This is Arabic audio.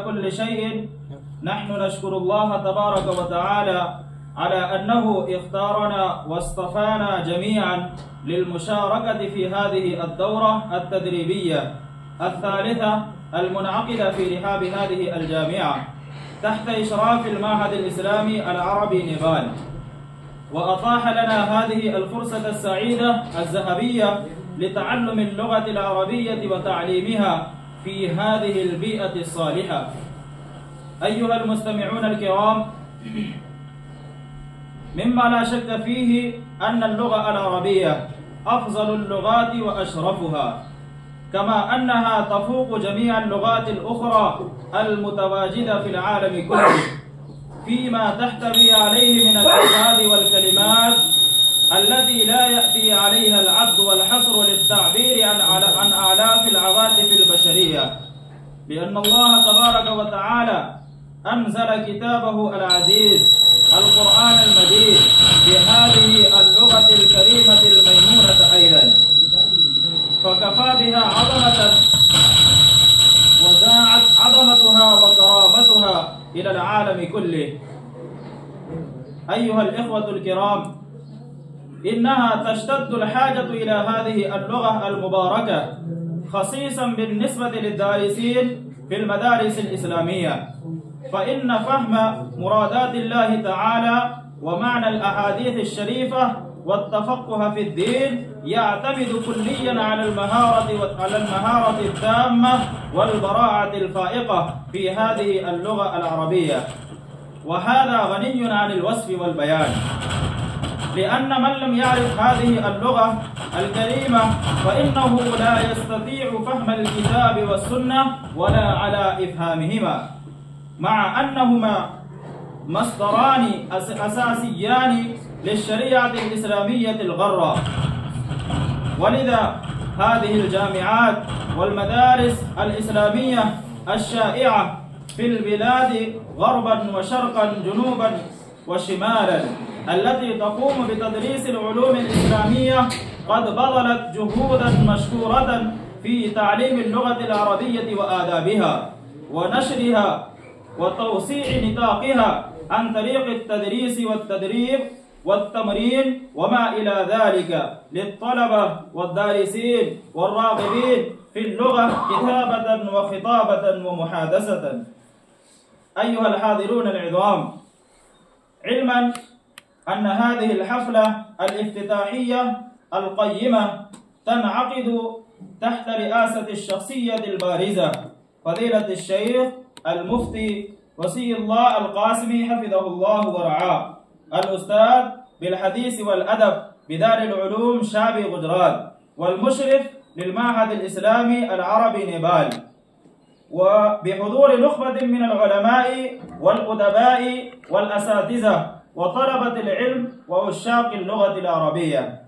كل شيء نحن نشكر الله تبارك وتعالى على أنه اختارنا واصطفانا جميعا للمشاركة في هذه الدورة التدريبية الثالثة المنعقدة في رحاب هذه الجامعة تحت إشراف المعهد الإسلامي العربي نيبال، وأتاح لنا هذه الفرصة السعيدة الذهبية لتعلم اللغة العربية وتعليمها في هذه البيئة الصالحة. أيها المستمعون الكرام، مما لا شك فيه أن اللغة العربية أفضل اللغات وأشرفها، كما أنها تفوق جميع اللغات الأخرى المتواجدة في العالم كله فيما تحتوي عليه من الألفاظ والكلمات التي لا يأتي عليها العد والحصر للتعبير عن آلاف العواطف البشرية، لأن الله تبارك وتعالى أنزل كتابه العزيز القرآن المجيد بهذه اللغة الكريمة الميمونة أيضا، فكفى بها عظمة وزاعت عظمتها وكرامتها إلى العالم كله. أيها الإخوة الكرام، إنها تشتد الحاجة إلى هذه اللغة المباركة خصيصا بالنسبة للدارسين في المدارس الإسلامية، فإن فهم مرادات الله تعالى ومعنى الأحاديث الشريفة والتفقه في الدين يعتمد كليا على المهارة التامة والبراعة الفائقة في هذه اللغة العربية، وهذا غني عن الوصف والبيان، لأن من لم يعرف هذه اللغة الكريمة فإنه لا يستطيع فهم الكتاب والسنة ولا على إفهامهما، مع أنهما مصدران أساسيان للشريعة الإسلامية الغرة. ولذا هذه الجامعات والمدارس الإسلامية الشائعة في البلاد غربا وشرقا جنوبا وشمالا التي تقوم بتدريس العلوم الإسلامية قد بذلت جهودا مشكورة في تعليم اللغة العربية وآدابها ونشرها وتوسيع نطاقها عن طريق التدريس والتدريب والتمرين وما إلى ذلك للطلبة والدارسين والراغبين في اللغة كتابة وخطابة ومحادثة. أيها الحاضرون العظام، علما أن هذه الحفلة الافتتاحية القيمة تنعقد تحت رئاسة الشخصية البارزة فضيلة الشيخ المفتي وصي الله القاسمي حفظه الله ورعاه، الأستاذ بالحديث والأدب بدار العلوم شعبي غجرات، والمشرف للمعهد الإسلامي العربي نيبال، وبحضور نخبة من العلماء والأدباء والأساتذة وطلبة العلم وعشاق اللغة العربية.